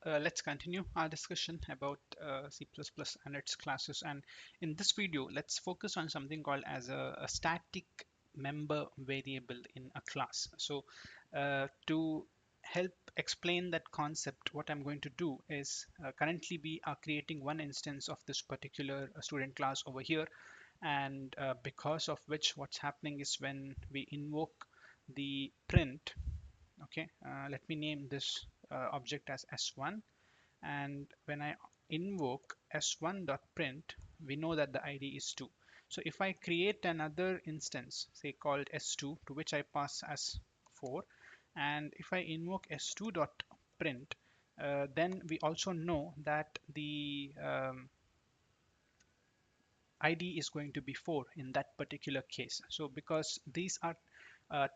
Let's continue our discussion about C++ and its classes. And in this video, let's focus on something called as a static member variable in a class. To help explain that concept, what I'm going to do is currently we are creating one instance of this particular student class over here. And because of which what's happening is when we invoke the print. Okay, let me name this object as s1, and when I invoke s1.print, we know that the id is 2. So if I create another instance, say called s2, to which I pass as 4, and if I invoke s2.print, then we also know that the id is going to be 4 in that particular case. So because these are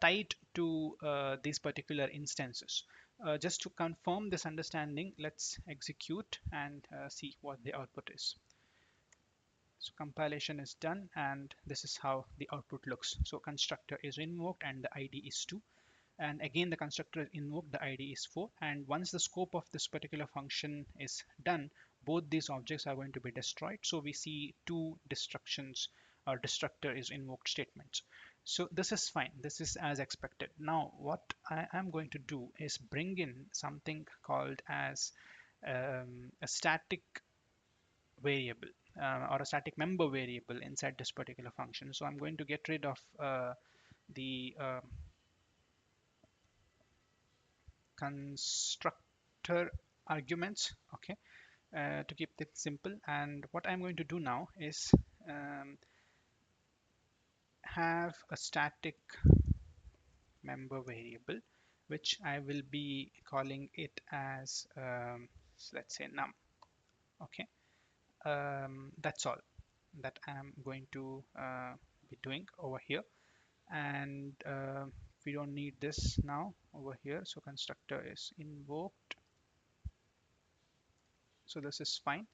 tied to these particular instances. Just to confirm this understanding, let's execute and see what the output is. So compilation is done and this is how the output looks. So constructor is invoked and the id is 2. And again, the constructor is invoked, the id is 4. And once the scope of this particular function is done, both these objects are going to be destroyed. So we see two destructions or destructor is invoked statements. So this is fine. This is as expected. Now, what I am going to do is bring in something called as a static variable or a static member variable inside this particular function. So I'm going to get rid of the constructor arguments, okay, to keep it simple. And what I'm going to do now is have a static member variable, which I will be calling it as let's say num. Okay, that's all that I'm going to be doing over here. And we don't need this now over here, so constructor is invoked, so this is fine.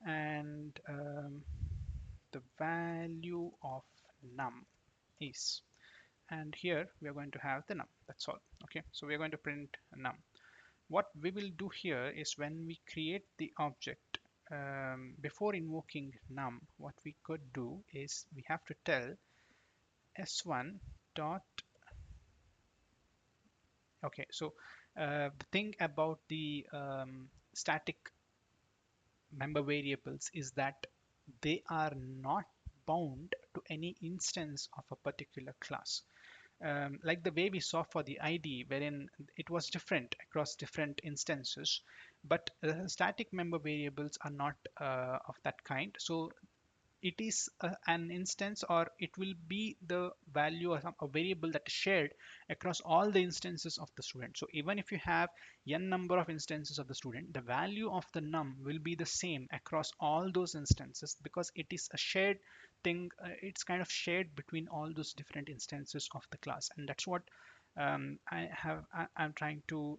And the value of num is, and here we are going to have the num. That's all. Okay, so we are going to print num. What we will do here is when we create the object, before invoking num, what we could do is we have to tell s1 dot. Okay, so the thing about the static member variables is that they are not bound to any instance of a particular class. Like the way we saw for the ID, wherein it was different across different instances, but static member variables are not of that kind. So it is an instance, or it will be the value or a variable that is shared across all the instances of the student. So even if you have n number of instances of the student, the value of the num will be the same across all those instances because it is a shared thing. It's kind of shared between all those different instances of the class, and that's what I'm trying to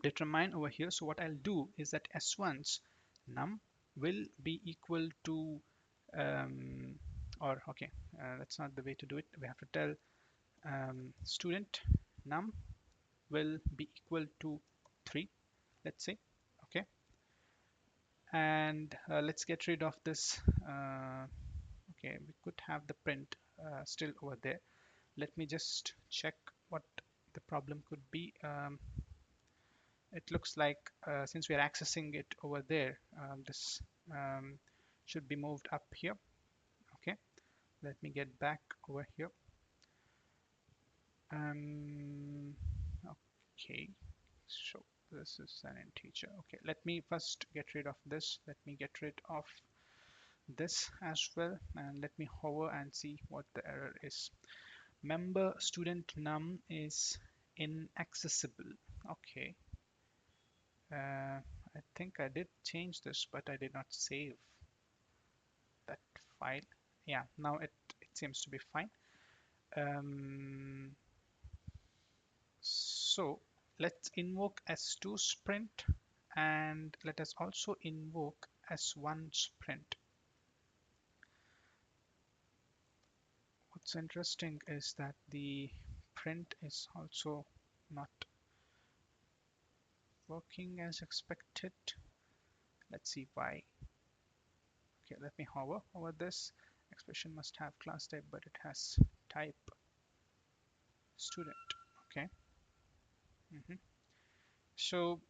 determine over here. So what I'll do is that s1's num will be equal to or okay, that's not the way to do it. We have to tell student num will be equal to 3, let's say. Okay, and let's get rid of this. Okay, we could have the print still over there. Let me just check what the problem could be. It looks like since we are accessing it over there, this should be moved up here. Okay, let me get back over here. Okay, so this is an integer. Okay, let me first get rid of this. Let me get rid of this as well, and let me hover and see what the error is. Member student num is inaccessible. Okay, I think I did change this, but I did not save that file. Yeah, now it seems to be fine. So let's invoke s2 sprint, and let us also invoke s1 sprint. What's interesting is that the print is also not working as expected. Let's see why. Okay, let me hover over this. Expression must have class type, but it has type student. Okay. So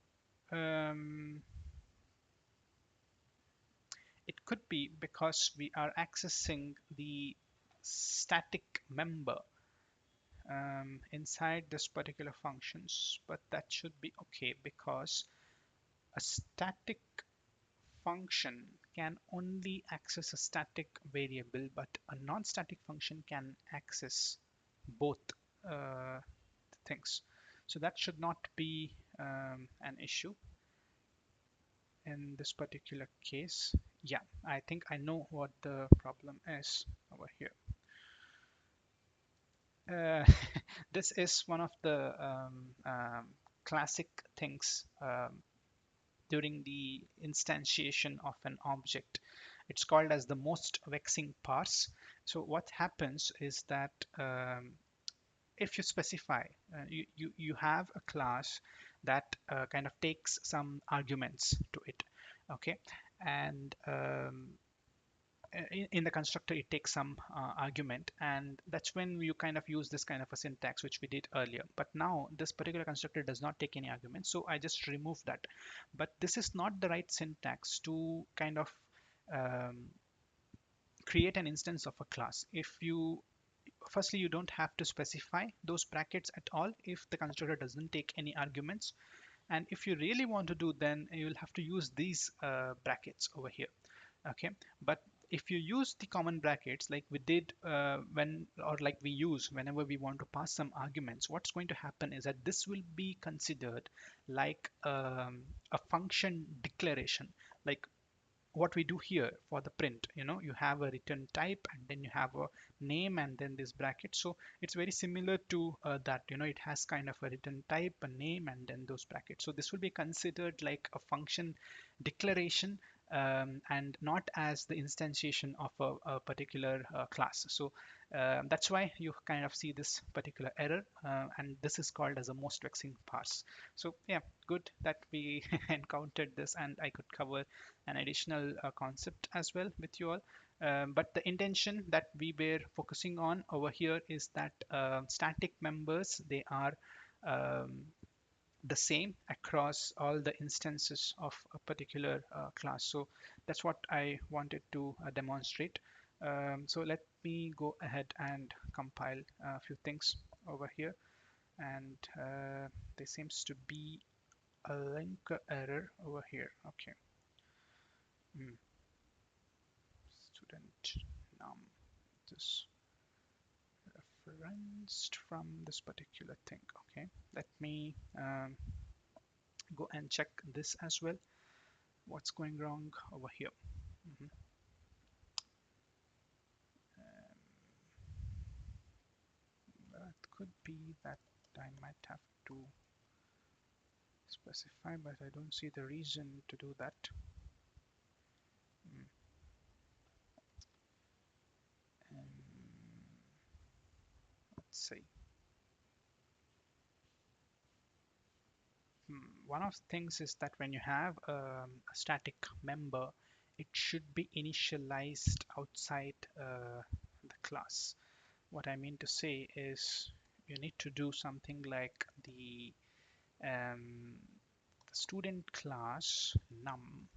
it could be because we are accessing the static member inside this particular functions, but that should be okay because a static function can only access a static variable, but a non-static function can access both things. So that should not be an issue in this particular case. Yeah, I think I know what the problem is over here. This is one of the classic things during the instantiation of an object. It's called as the most vexing parse. So what happens is that if you specify, you have a class that kind of takes some arguments to it, okay, and in the constructor it takes some argument, and that's when you kind of use this kind of a syntax which we did earlier. But now this particular constructor does not take any arguments, so I just remove that. But this is not the right syntax to kind of um, create an instance of a class. If you firstly, you don't have to specify those brackets at all if the constructor doesn't take any arguments, and if you really want to do, then you will have to use these brackets over here. Okay, but if you use the common brackets like we did when, or like we use whenever we want to pass some arguments, what's going to happen is that this will be considered like a function declaration, like what we do here for the print. You have a return type, and then you have a name, and then this bracket. So it's very similar to that. It has kind of a return type, a name, and then those brackets. So this will be considered like a function declaration, and not as the instantiation of a particular class. So that's why you kind of see this particular error, and this is called as a most vexing parse. So yeah, good that we encountered this, and I could cover an additional concept as well with you all. But the intention that we were focusing on over here is that static members, they are um, the same across all the instances of a particular class. So that's what I wanted to demonstrate. So let me go ahead and compile a few things over here. And there seems to be a link error over here. Okay. Student num, this referenced from this particular thing. Okay, let me go and check this as well. What's going wrong over here? Mhm. That could be that I might have to specify, but I don't see the reason to do that. Mm. Let's see. One of the things is that when you have a static member, it should be initialized outside the class. What I mean to say is you need to do something like the student class num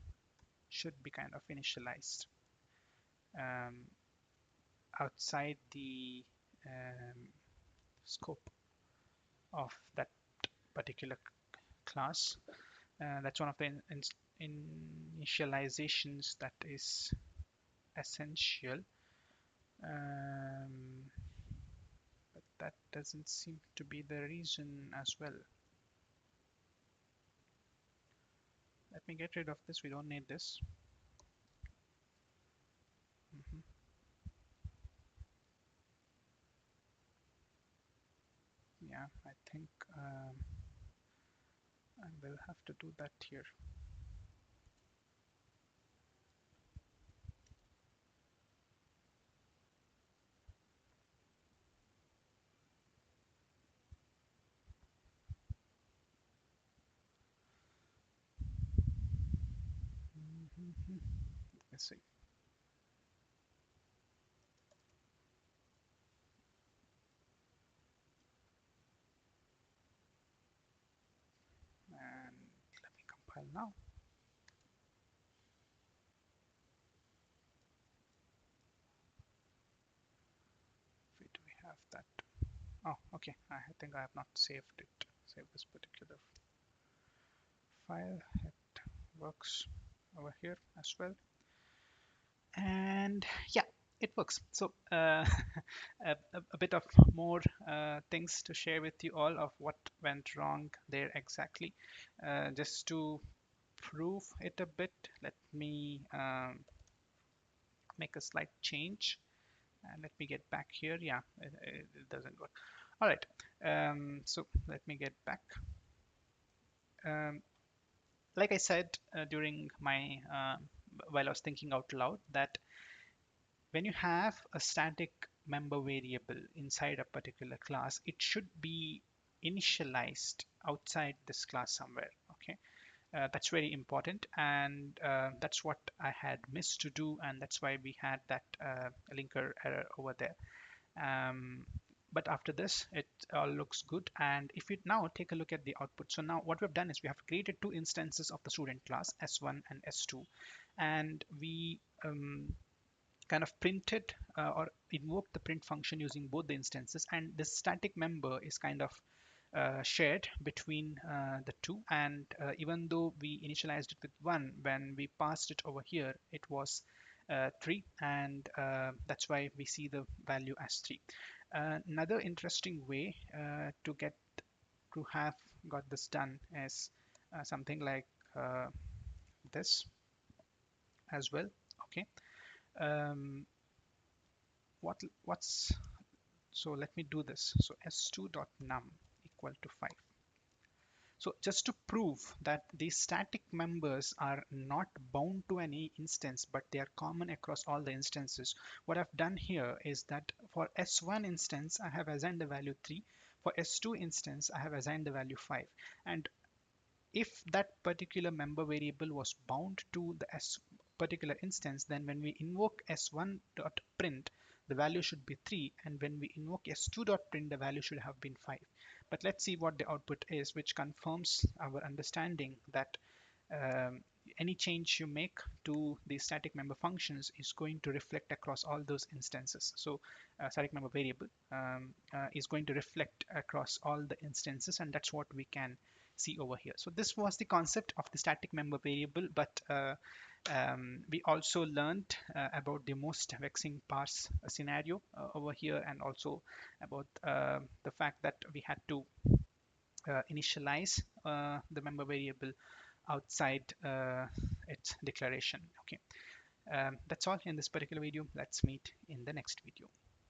should be kind of initialized um, outside the scope of that particular class. That's one of the initializations that is essential. Um, but that doesn't seem to be the reason as well. Let me get rid of this. We don't need this. Mhm. Yeah, I think I will have to do that here. let's see. And let me compile now. Where do we have that? Oh, okay. I think I have not saved it. Save this particular file. It works over here as well. And yeah, it works. So a bit of more things to share with you all of what went wrong there exactly. Just to prove it a bit, let me make a slight change. And let me get back here. Yeah, it doesn't work. All right. So let me get back. Um, like I said during my while I was thinking out loud, that when you have a static member variable inside a particular class, it should be initialized outside this class somewhere. Okay, that's very important, and that's what I had missed to do, and that's why we had that linker error over there. Um, but after this, it all looks good. And if you now take a look at the output, so now what we've done is we have created two instances of the student class, S1 and S2, and we kind of printed or invoked the print function using both the instances, and this static member is kind of shared between the two. And even though we initialized it with 1, when we passed it over here it was 3, and that's why we see the value as 3. Another interesting way to have got this done is something like this as well. Okay. Um, what's So let me do this. So s2.num equal to 5. So just to prove that these static members are not bound to any instance, but they are common across all the instances, what I've done here is that for S1 instance, I have assigned the value 3. For S2 instance, I have assigned the value 5. And if that particular member variable was bound to the S particular instance, then when we invoke s1.print, the value should be 3, and when we invoke s2.print, the value should have been 5. But let's see what the output is, which confirms our understanding that um, any change you make to the static member functions is going to reflect across all those instances. So static member variable is going to reflect across all the instances, and that's what we can see over here. So this was the concept of the static member variable, but we also learned about the most vexing parse scenario over here, and also about the fact that we had to initialize the member variable outside its declaration. Okay, that's all in this particular video. Let's meet in the next video.